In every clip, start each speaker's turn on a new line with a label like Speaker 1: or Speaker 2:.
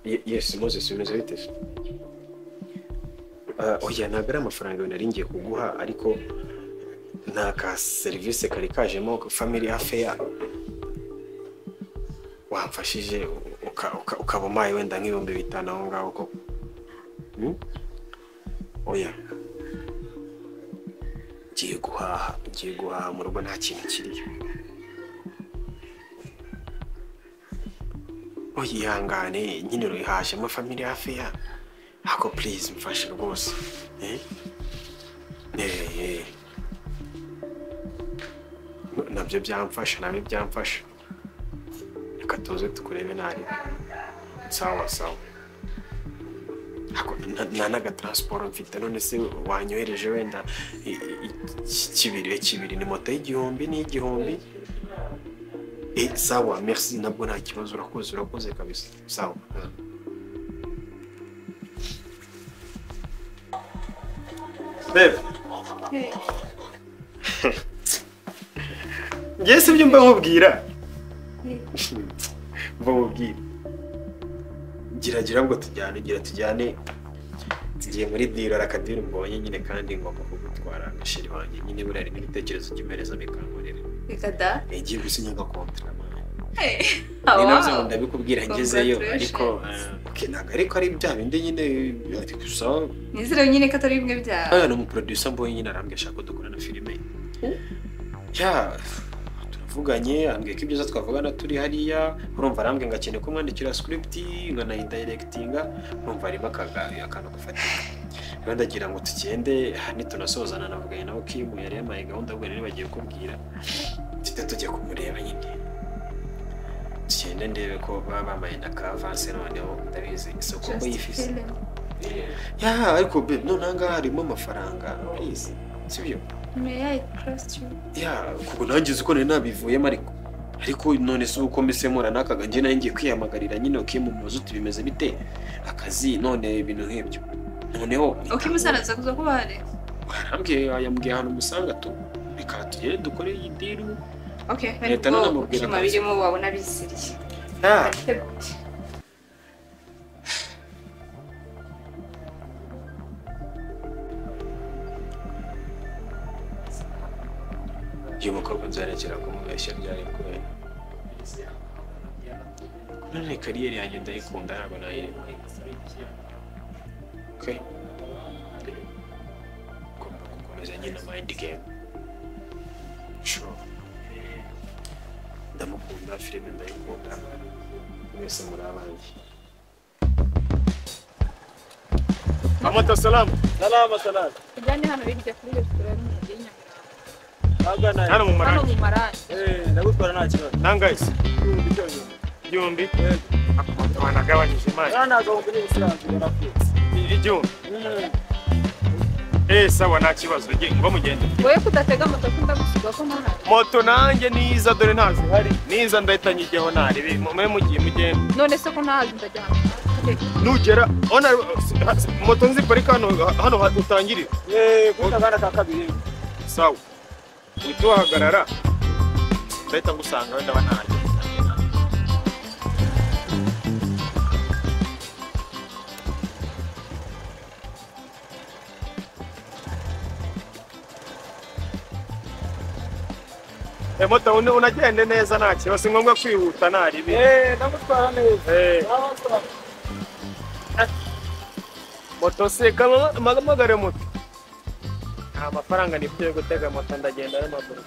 Speaker 1: Yes, Moses bimeze bite? Oya nagara amafaranga nari ngiye kuguha ariko naka service kari kajemo family affair. Wamfashije ukabumaye wenda nk'ibihumbi 5 aho ngaho ko. Oya. Ngiye guhaha mu rugo nta kintu kiriyo. Oyihangane nyine ruhashe mu family affair. Ako please mfashe rwose. Nabyo byamfasha. Reka tuze tukurebe nari. Sawa. Ako naga transport mfite none se wanyohereje wenda kibiri ni moto y'igihumbi. Sawa, merci nabwo nta kibazo urakoze kabisa. Sawa. Bebe. Ngese ibyo mba nkubwira. Mbabwira. Gira ngo tujyane. Tugiye muri diro arakadiro mbonye nyine kandi ngomba kugutwara nashiri wanjye nyine burari n'ibitekerezo cy'imereza mikankorera.
Speaker 2: Bikada?
Speaker 1: Ngiye gusinya kontra mama. Ni nabyo ndabikubwira ngezeyo ariko naga ariko ari bya bindi nyine gusa
Speaker 2: nizere nyine katari bimwe bya.
Speaker 1: No mu producer mbonye nyine arambye ashaka dukorana filime. Tuvuganye ambwiye ko ibyo twavugana turi hariya urumva arambye ngakene ko mwandikira script nganayidirectinga urumva ari akantu gufatika rero ndagira ngo tugende nitunasozana navuganye nawe Kim yari yamaye gahunda ubwo rero bagiye kubwira tujya kumureba nyine tugende ndebe ko bamaye na avance noneho ndabizi isoko mbo yifise ariko nonanga harimo amafaranga please sibyo.
Speaker 2: May I trust you?
Speaker 1: Kuko nangize uko nabivuyemo ariko none se uko mbisemura nakaga nje nangiye kwiyamagarira nyine okimumuzo tubimeze bite akazi none ibintu nk'ibyo noneho
Speaker 2: okimusaraza kuza kubare
Speaker 1: arambye ayambwiye hano musanga tu reka tugere dukore yidiru
Speaker 2: leta namubwira birimo wabona bisiriye Yumukobwa nzarekera kumubeshya ryari kure. None kariyeri yanjye ndayikunda ntabwo nayirimo. Komeza nyine mind game. Sure. Ndamukunda filime ndayikunda. Mwese muri abanjye. Amata salamu. Salama. Kijyane hano bijya kuri restaurant y'Inyunganizi.
Speaker 1: Hano mu marani.
Speaker 3: Ndagutwara nta kibazo.
Speaker 1: Nangayise. Igihumbi. Wanagabanyije imari.
Speaker 3: Nagahumbi n'ibisanzwe barafite.
Speaker 1: Igihumbi. Sawa nta kibazo. Ngo mugende.
Speaker 2: Wowe kudatega moto ndagusiga ko nta.
Speaker 1: Moto nanjye niza dore ntazi hari. Niza ndahita nyigeho nari. Mugiye mugende.
Speaker 2: None se ko ntazi ndajya hano.
Speaker 1: Nugera ona moto nzi parika hano utangirira.
Speaker 3: Kutagana ka kabiri.
Speaker 1: Sawa. Utuhagarara ndahita ngusanga wenda banaje moto unagende neza nta kibazo ngombwa kwihuta nari
Speaker 3: ndagutwara neza
Speaker 1: moto se magare moto amafaranga nifite gutega moto ndagenda n'amaguru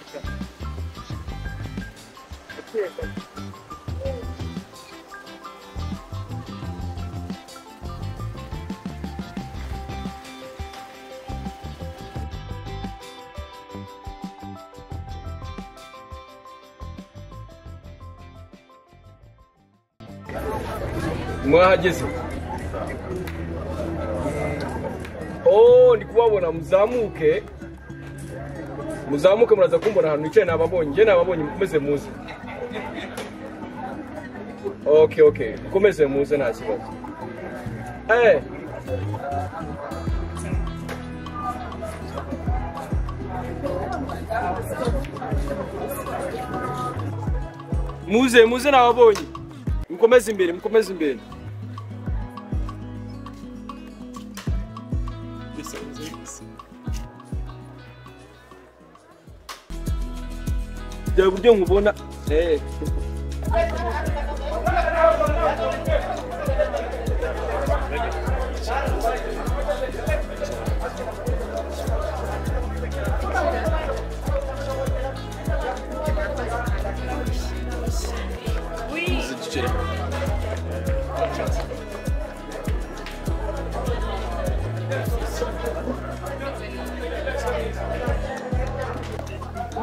Speaker 3: mwahageze. Ndi kubabona muzamuke muraza kumbona ahantu nicaye nababonye mukomeze muze. Okay mukomeze muze nta kibazo. Muze nababonye mukomeze imbere bya buryo nkubona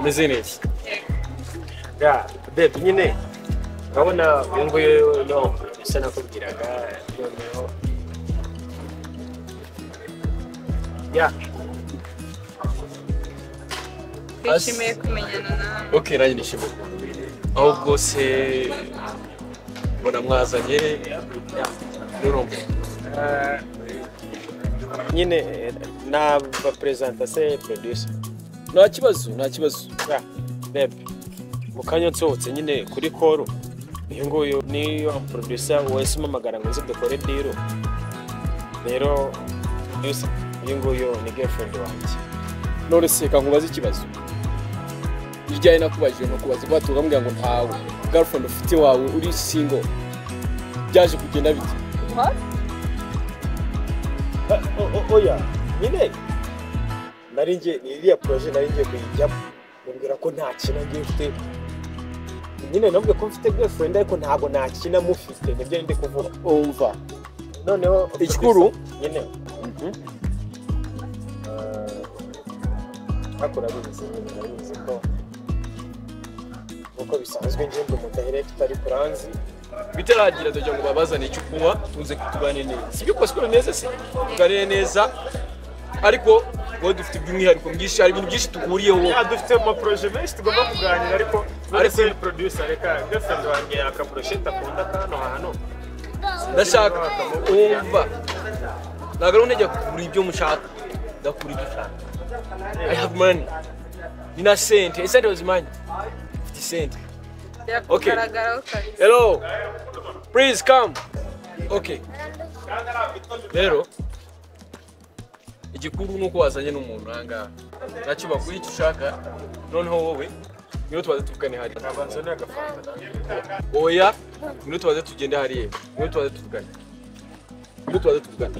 Speaker 1: meze neza ya babe nyine urabona nguyu no bisa nakubwiraga noneho ya
Speaker 2: twishimiye kumenyana nawe.
Speaker 3: okay nanjye nishimiye aho bwose mbona mwazanye n'urumva
Speaker 1: nyine naba presenta se producer
Speaker 3: nta kibazo
Speaker 1: ya babe mukanya nsohotse nyine kuri call uyu nguyu niyo producer wese umamagara ngo nze dukore deal rero uyu nguyu ni girlfriend wanjye
Speaker 3: none se kankubaza ikibazo bijyanye nakubajije no kubaza batuga mbwira ngo ntawe girlfriend ufite wawe uri single byaje kugenda bite
Speaker 1: oya nyine narinjye iriya projet narinjye kuyijyamo mbwira ko nta kintu ngiye mfite nyine nabwo ko mfite girlfriend ariko ntabwo ntakina mufite nibyo ndi kuvuga
Speaker 3: umva
Speaker 1: noneho
Speaker 3: ikikuru
Speaker 1: nyine akora bizi nyine narizi ko uko bisanzwe nje ndi mu director ari kuranzi
Speaker 3: bitaragira dojya ngo babazane icyo kunywa tuze kutubane neza sibyo kwasukura neza se tuganire neza ariko ngo dufite by'umwihariko byinshi hari ibintu byinshi tuguriyeho
Speaker 1: dufite ama projet menshi tugomba kuganira ariko ari producer reka girlfriend wanjye akaprojet akunda kano hano
Speaker 3: ndashaka umva ntabwo ntegeka kugura ibyo mushaka ndakura ibyo ushaka I have money nina sente isente wazimanye ufite sente okay hello please come okay rero igikuru nuko wazanye n'umuntu hanga nacyo baguha icyo ushaka noneho wowe niyo tubaze tuvugane hariya
Speaker 1: abanza ni agafanta
Speaker 3: oya niyo tubaze tugende hariya niyo tubaze tuvugane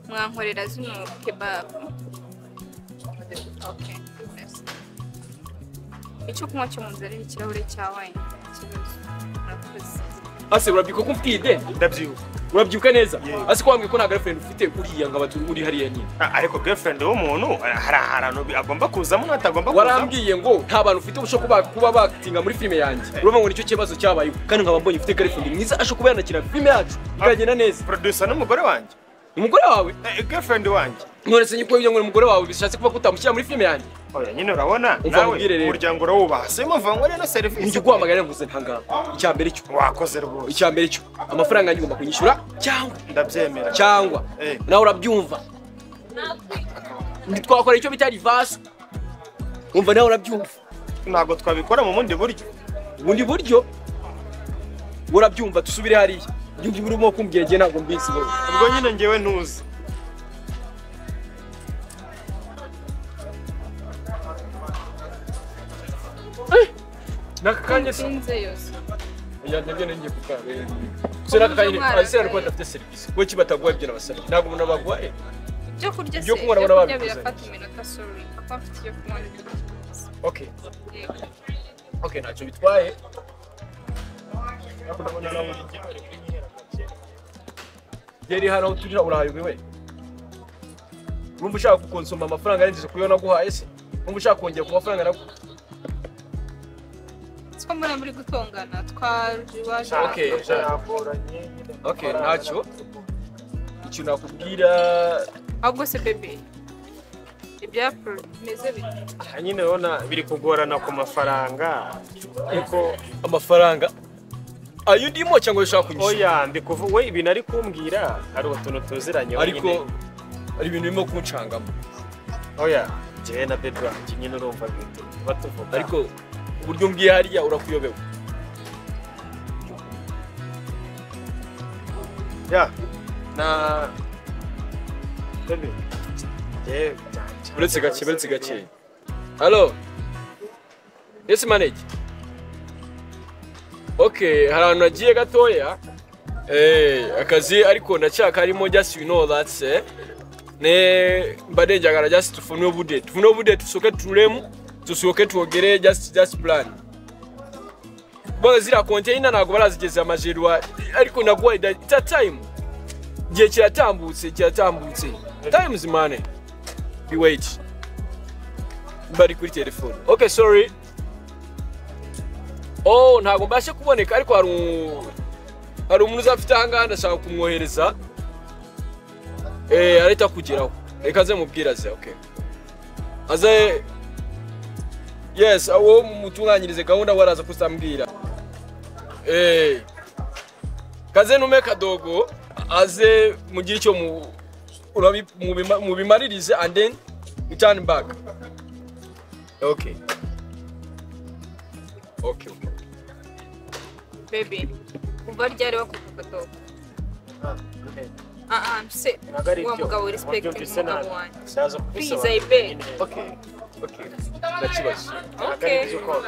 Speaker 2: mwankorera zino kebab. Okay. Icyo kunywa cyo munzanira ikirahure cya wine.
Speaker 3: ase urabyuka ko mfite ide
Speaker 1: ndabyuka
Speaker 3: urabyuka neza ase ko wambwiye ko nta girlfriend ufite uriya ngabatu uri hariya nyine
Speaker 1: ariko girlfriend w'umuntu hari ahantu agomba kuzamo n'atagomba
Speaker 3: kuzamo warambwiye ngo nta bantu ufite ubusho kuba bakitinga muri filime yanjye urumva ngo nicyo kibazo cyabaye kandi nkaba mbonye ufite girlfriend mwiza asho kuba yanakina filime yacu ikagenda neza
Speaker 1: producer n'umugore wanjye
Speaker 3: umugore wawe
Speaker 1: girlfriend wanjye
Speaker 3: nonese nyiko ibyo ngo umugore wawe bishatse kuba kutamushyira muri filime yanjye
Speaker 1: oya nyine urabona nawe umuryango urawubaha se mpamvu ngo rero service
Speaker 3: njye guhamagara nguze ntanga icyambere cyo
Speaker 1: wakoze rwose
Speaker 3: icyambere cyo amafaranga ngomba kunyishyura cyangwa
Speaker 1: ndabyemera
Speaker 3: cyangwa nawe urabyumva twakora icyo bita reverse umva nawe urabyumva
Speaker 1: ntabwo twabikora mu bundi buryo
Speaker 3: urabyumva tusubire hariya ibyo urimo kumbwira ngiye ntabwo mbizi
Speaker 1: ubwo nyine ngewe ntuzi
Speaker 3: nakakanye
Speaker 2: sinze yose
Speaker 3: yandebye ngiye kukabe sera kanye azera ko dafite service ko kibatagwa ibyo nabasabye ntabwo umuntu abagwaye
Speaker 2: byo kurya
Speaker 3: byo kunywa nabona babikoze
Speaker 2: birafata iminota sorry papa mfite ibyo kunywa
Speaker 3: okay ntacyo bitwaye yari hano turira urahayobewe urumva ushaka kukonsoma amafaranga arengeje kuyo naguhaye se urumva ushaka kongera ku mafaranga naguha
Speaker 2: siko muri gutongana twaje
Speaker 3: okay ntacyo icyo nakubwira
Speaker 2: ahubwo se bebe ibya meze bite
Speaker 1: nyine ubona biri kugorana ku mafaranga ariko
Speaker 3: amafaranga ayo ndimo cyangwa ushaka kunyishyura
Speaker 1: oya ndikuvuga we ibintu ari kumbwira hari utuntu tuziranye
Speaker 3: ariko ari ibintu birimo kuncangamo
Speaker 1: oya jewe na bebe wanjye nyine urumva ibintu batuvuga
Speaker 3: ariko uburyo mbwiye hariya urakuyobewe
Speaker 1: ya
Speaker 3: Uretse gake. Hello. Yes manage. Okay, hari ahantu nagiye gatoya. Akazi ariko ndacyaka harimo just you know that's ne mbadejagara just tufune obude tusoke turemu tusoke tuogere just plan. Bwa zira container nago barazigeze amajerwa ariko nagwa ita time. Gihe kiratambutse. Time is money. Be wait. Bari kuri telefone. Okay, sorry. Oh, ntago mbashe kuboneka ariko hari umuntu uzafite hanga ndashaka kumwohereza. Areta kugeraho. Reka ze mubwira ze, okay. Aze yes, awo mutunganyirize gahunda waraza kustambwira. Kaze nume kadogo aze mugira icyo mu bimaririze and then return back. Okay.
Speaker 4: Baby, kuva ryari wakuvuga dogo? Se wa mugabo respect umugabo wanjye. Please I beg.
Speaker 3: Okay. Nakibazo.
Speaker 4: Okay. Uruko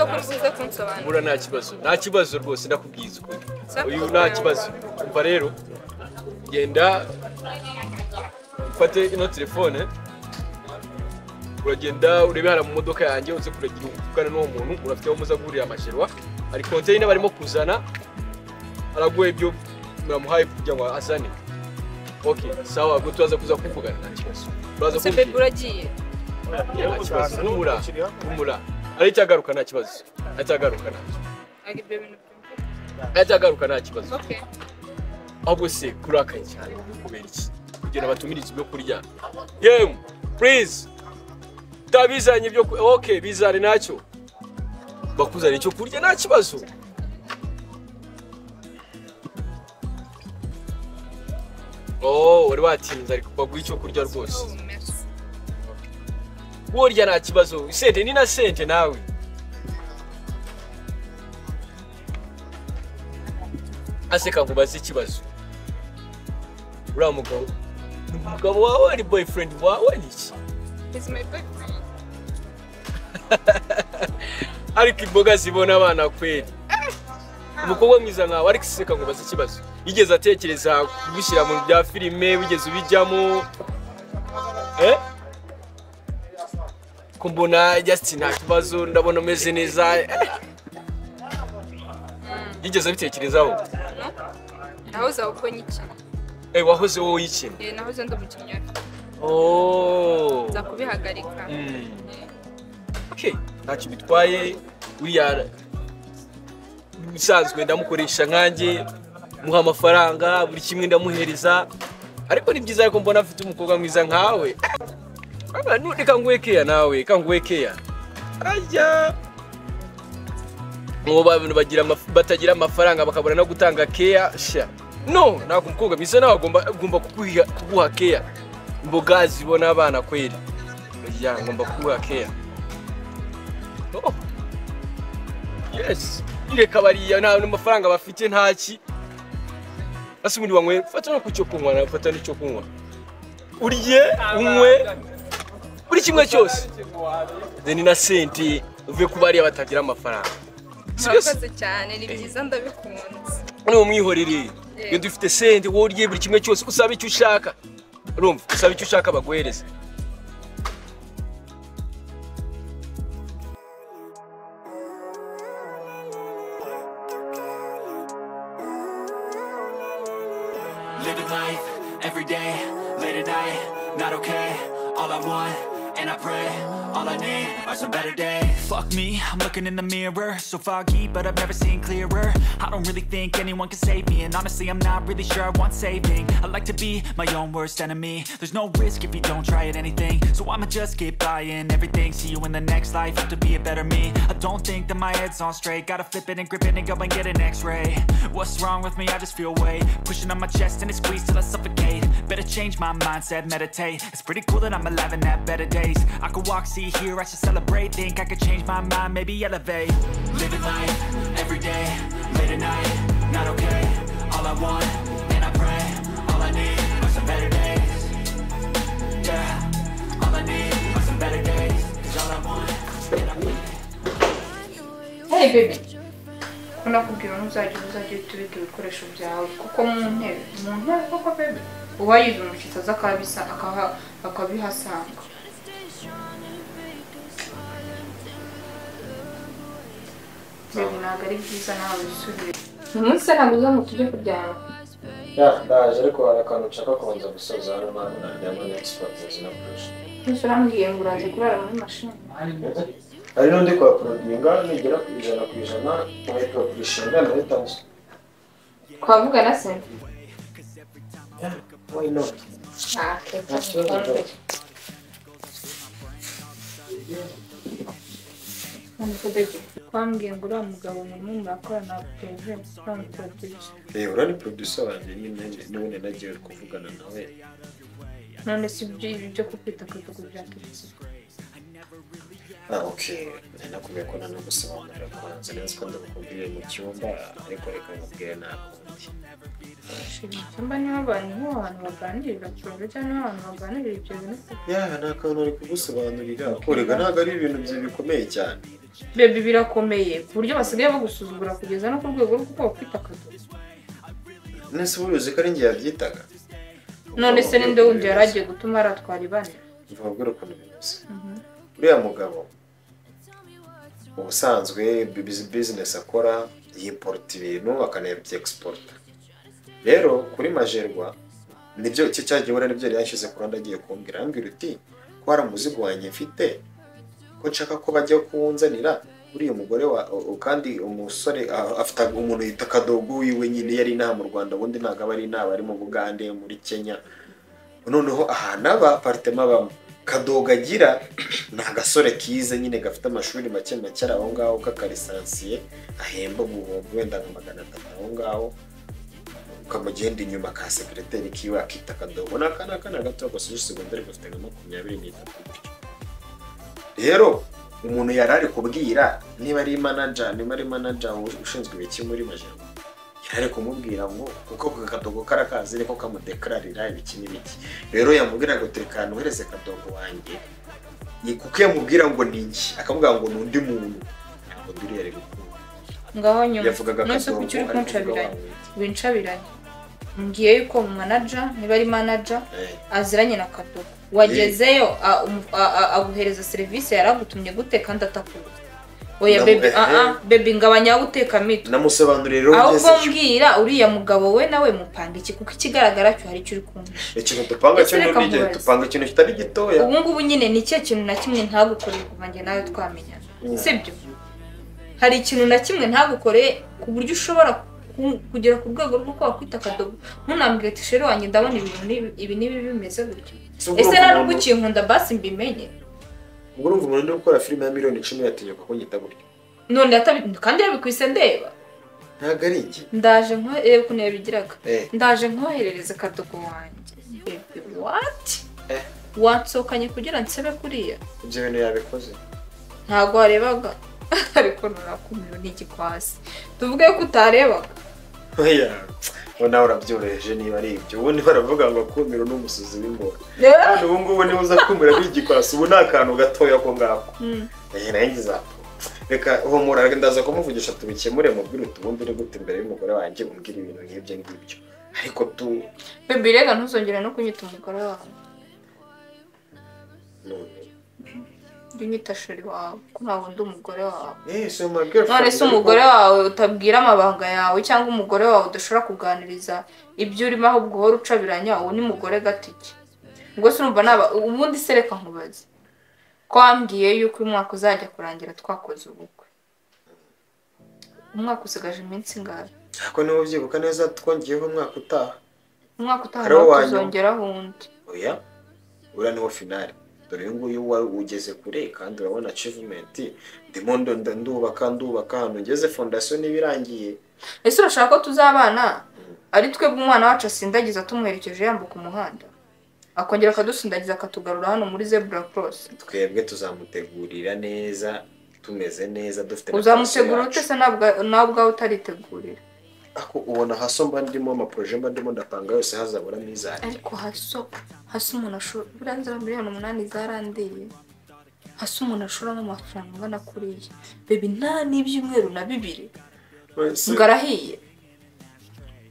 Speaker 4: kurusiza kunsobanura.
Speaker 3: Nta kibazo rwose ndakubwiza ukuri. Uyu nta kibazo. Umva rero genda ufate ino telefone. Uragenda urebe hara mu modoka yanjye uze kuragira ukuvugana n'uwo muntu urafite aho muza gurira amasherwa. Ari container barimo kuzana araguye ibyo muramuhaye kugira ngo azane. Okay, sawa ubwo tuzaza kuza kuvugana nta kibazo. Uraza
Speaker 4: kumva. Se uragiye.
Speaker 3: Umura. Ari cyagaruka nta kibazo. Atagaruka nta.
Speaker 4: Agibye bintu.
Speaker 3: Atagaruka nta kibazo.
Speaker 4: Okay.
Speaker 3: Ahubwo se kurakaye cyane kubera iki? Kugira batumirize ibyo kurya. Yem, please. Tabizanye ibyo okay, bizane nacyo. Bakuzana icyo kurya nta kibazo. Wari watinze ariko baguha icyo kurya rwose. Burya nta kibazo. Sente ni na sente nawe. Aseka kubaza ikibazo. Uriya mugabo wawe ari boyfriend wawe niki?
Speaker 4: He's my boyfriend.
Speaker 3: Ariko imboga zibona abana kweli. Umukobwa mwiza nkawe ariko seka kubaza ikibazo. Yigeze atekereza kubishyira mu bya filime wigeze ubijyamo. Kumbona just nta kibazo ndabona umeze neza. Yigeze abitekerezaho.
Speaker 4: Nahoze uko nyiki.
Speaker 3: Wahoze wowe iki?
Speaker 4: Nahoze ndumukinnyi.
Speaker 3: Nza
Speaker 4: kubihagarika.
Speaker 3: Okay, ntacyo bitwaye uriya bisanzwe ndamukoresha nkanjye muha amafaranga buri kimwe ndamuhereza ariko ni byiza ko mbona afite umukobwa mwiza nkawe. Reka nguwekea nawe, kanguwekea. Ajya. Ngo abantu batagira amafaranga bakabona no gutanga care sha. No, nako umukobwa mwiza nawe agomba kuguha care. Imboga zibona abana kweli. Ngomba kuguha care. Oh. Yes. Ireka bariya nta n'amafaranga bafite ntaki. Asumundi wanywe fata no kucyo kunywa na fata n'icyo kunywa. Uriye unywe buri kimwe cyose. Then na sente uvuye kubariya batagira amafaranga.
Speaker 4: Sibyo cyane ni byiza ndabikunze.
Speaker 3: Ni umwihorere. Iyo dufite sente woriye buri kimwe cyose usaba icyo ushaka. Urumva usaba icyo ushaka baguhereza.
Speaker 5: Living life every day, late at night, not okay. All I want, and I pray, all I need are some better days. Fuck me, I'm looking in the mirror, so foggy, but I've never seen clearer. I don't really think anyone can save me, and honestly I'm not really sure I want saving. I like to be my own worst enemy. There's no risk if you don't try at anything, so I'ma just keep buying everything. See you in the next life, have to be a better me. I don't think that my head's on straight, gotta flip it and grip it and go and get an x-ray. What's wrong with me? I just feel weight pushing on my chest and it squeezes till I suffocate. Better change my mindset, meditate. It's pretty cool that I'm alive and have better days. I could walk, see, hear, I should celebrate. Think I could change my mind, maybe elevate. Living life, every day, late at night, not okay. All I want, and I pray, all I need are some better days.
Speaker 4: baby kunakubwira uzajya tubika ibikoresho byawe kuko mu ntebe koko baby uwayize umushyitsi aza akabihasanga baby ntabwo ari byiza nawe usubire umunsi ntabwo uza mu tujye kuryama
Speaker 1: ndaje ariko hari akantu nshaka kubanza gusoza hano mpamvu naryama n'expert na pressure
Speaker 4: nise urambwiye ngo uraze kurara muri mashini
Speaker 1: hari n'undi kwa produinga nigera ku 100% nkahita kurishinga nahitanze
Speaker 4: kuvugana se
Speaker 1: why not
Speaker 4: kwambwiye ngo uriya mugabo murimo murakorana producer
Speaker 1: urani producer wanjye nyine n'ubundi nagiye kuvugana nawe
Speaker 4: none si ibyo kukwita akadogo byakiriza
Speaker 1: okay nakubwiye ko nanagusobanurira kubanza neza ko ndakubwiye mu cyumba ariko reka nkubwire nakundi
Speaker 4: icyumba niho abantu baganirira cyangwa cyangwa abantu baganirira ibyo bintu
Speaker 1: nta kantu ari kugusobanurira korega ntabwo ari ibintu bikomeye cyane
Speaker 4: baby birakomeye ku buryo basigaye bagusuzugura kugeza no ku rwego rwo kwita akadogo
Speaker 1: nese ubuyobozi ko ari njye yabyitaga
Speaker 4: none se ninde wundi yaragiye gutuma aratwara ibane
Speaker 1: mvabwira ukuntu bimeze uriya mugabo ubusanzwe business akora yimporta ibintu akanabye export rero kuri majerwa nibyo cyo cyagiye bora nibyo yashyize ku Rwanda agiye kumbwira ambwira uti ko hari umuzigo wanjye mfite ko nshaka ko bajya kunzanira uriya mugore wa kandi umusore afite umuntu yita kadogo wiwe nyine yari inaha mu Rwanda ubundi ntago aba ari inaba ari mu Bugande muri Kenya noneho ahana ba apartment bamwe kadogo agira ni agasore kiza nyine gafite amashuri make aho ngaho kakarisansiye ahemba guhomba wenda nka 300 aho ngaho ukamugenda inyuma ka secretary kiwe akita kadogo n'akana gato gasoje segonderi gafite nka 23 rero umuntu yarari kubwira niba ari manager ushinzwe ibiki muri majerwa yarari kumubwira ngo kuko kadogo karakazi ariko kamudeklarira ibiki n'ibiki rero yamubwira ngo tekana uhereze kadogo wanjye kuko yamubwira ngo ninki akavuga ngo nundi muntu ntabwo duri yari gukunda
Speaker 4: ngaho nyuma nose ku cyuri kuncabiranye wincabiranye ngiye yuko manager niba ari manager aziranye na kadogo wagezeyo aguhereza service yaragutumye gute kandi atakuza oya baby baby ngabanya guteka mito
Speaker 1: namusobanurira rero
Speaker 4: ahubwo mbwira uriya mugabo we nawe mupanga iki kuko ikigaragara cyo hari cyuri kumwe
Speaker 1: ikintu dupanga cyo n'ubije dupanga ikintu kitari gitoya
Speaker 4: ubu ngubu nyine ni cyo kintu na kimwe ntagukoreye kuvange nawe twamenyana sibyo hari ikintu na kimwe ntagukoreye ku buryo ushobora kugera ku rwego rwo kwita kadogo ntunambwire ati shero wanjye ndabona ibi nibi bimeze gutyo ese nari gukinkunda basi mbimenye
Speaker 1: urumva umuntu uri gukora filime ya miliyoni 10 yatinyuka ko nyita gutyo
Speaker 4: none kandi yabikwise ndeba
Speaker 1: ntago ari iki
Speaker 4: ndaje nko kuneba bigiraga ndaje nkoherereza kadogo wanjye what watsokanye kugira nsebe kuriya
Speaker 1: ibyo bintu yabikoze
Speaker 4: ntago warebaga ariko nurakumira n'igikwasi tuvuge ko utarebaga
Speaker 1: oya nawe urabyoroheje niba ari ibyo ubundi baravuga ngo kumira n'umusuzi w'imboro none ubu ngubu niba uza kumira n'igikwasi ubu ni akantu gatoya ko ngako nanjye zapfa reka humura ndaza kumuvugisha tubikemure mubwire utubundi uri gute imbere y'umugore wanjye umbwira ibintu nk'ibyo ngibyo ariko tu
Speaker 4: baby rega ntuzongere no kunyita umugore wawe unyita sheri wawe ko ntabwo ndi umugore wawe
Speaker 1: so my girlfriend
Speaker 4: none se umugore wawe utabwira amabanga yawe cyangwa umugore wawe udashobora kuganiriza ibyo urimo ahubwo uhora ucabiranya uwo ni mugore gatike ubwo se urumva ubundi se reka nkubaze ko wambwiye yuko uyu mwaka uzajya kurangira twakoze ubukwe umwaka usigaje iminsi ingahe
Speaker 1: ariko niba ubyibuka neza twongeyeho umwaka utaha
Speaker 4: tuzongeraho undi
Speaker 1: oya uriya niwo finale dore nguyu wari ugeze kure kandi urabona achievement ndimo ndubaka hano ngeze fondation nibirangiye
Speaker 4: ese urashaka ko tuzabana ari twebwe umwana wacu asindagiza tumwerekeje yambuka umuhanda akongera akadusindagiza akatugarura hano muri zebra cross
Speaker 1: twebwe tuzamutegurira neza tumeze neza dufite
Speaker 4: uzamutegura ute se nabwo utaritegurira
Speaker 1: ako ubona haso mba ndimo ama projet mba ndimo ndapanga yose hazabura mizani
Speaker 4: ariko haso umuntu ashobora buranzira miliyoni 8 zarandiye hasi umuntu ashoramo amafaranga angana kuriya baby nta n'ibyumweru na 2 ngo arahiye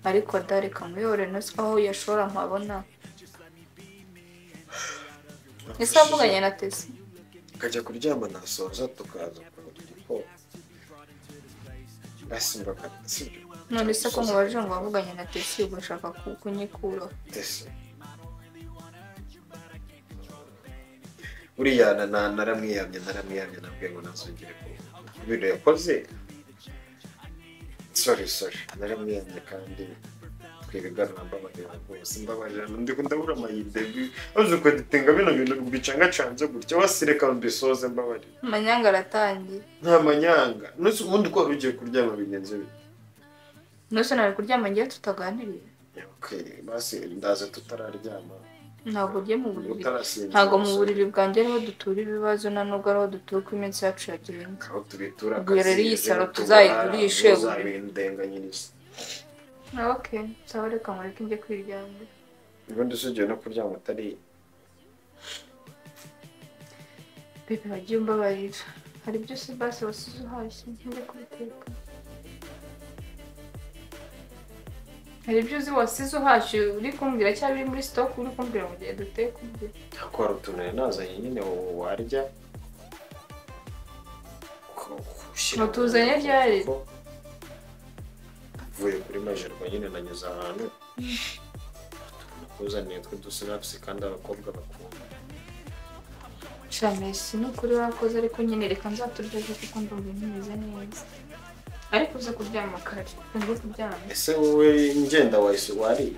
Speaker 4: ariko dare kamuyore nasi aho yashora mpabona ese avuganye na Tesi
Speaker 1: kajya kuryama nasoza tukaza kuriko basimba sibyo
Speaker 4: none se ko mubaje ngo bavuganye na Tesi ugashaka kunyikura
Speaker 1: Tesi uriya naramwiyamye nabwiye ngo nazongere ko ibintu yakoze sorry naramwiyamye kandi twibiganwa mbabarira rwose mbabarira ndiko ndabura amayide aje ko ditinga bino bintu bicanga canje gutya wasireka mbisoze mbabarira
Speaker 4: manyanga aratangiye
Speaker 1: nta manyanga nose ubundi ko rugiye kuryama bigenze bite
Speaker 4: nose nari kuryama ngiye tutaganiriye
Speaker 1: okay basi ndaze tutararyama
Speaker 4: ntabwo ugiye mu buriri ntabwo mu buriri bwanjye ariho dutura ibibazo na nubwo ariho dutura ko iminsi yacu yagirenga
Speaker 1: aho tubitura
Speaker 4: rero iyi saro tuzayigurishe
Speaker 1: zabindenganyiriza
Speaker 4: okay sawa reka mureke njye kwiryamira
Speaker 1: ubundi sugiye no kuryama utari
Speaker 4: bebe bagiye umbabarira hari byose basi wasize uhashye njye kubiteka hari ibyo uzi wasize uhashye uri kumbwira cyangwa biri muri stock uri kumbwira ngo ugiye duteke ubye
Speaker 1: akora utuntu nazanye nyine warya
Speaker 4: mutuzanye ryari
Speaker 1: vuye kuri majerwa nyine nanyuze ahantu nakuzaniye twe dusinaps kandi abakobwa bakunda
Speaker 4: Chamesi n'ukuri wakoze ariko nyine reka nzaturya kuko ndumva nimeze neza ariko uze kuryama kare ngo kuryama
Speaker 1: ese wowe ngenda wahise wari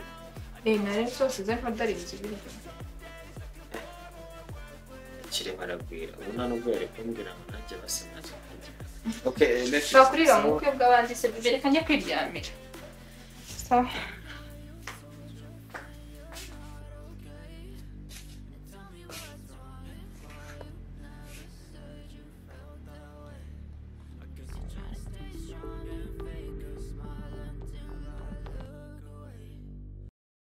Speaker 4: nare zose z'amadarinzi biryo
Speaker 1: kire baragwira ubu nta nubwo yari kumbwira ngo najye basinaje okay
Speaker 4: bakurira mu bukwe bw'abandi se bibereka njye kwiryamira sawa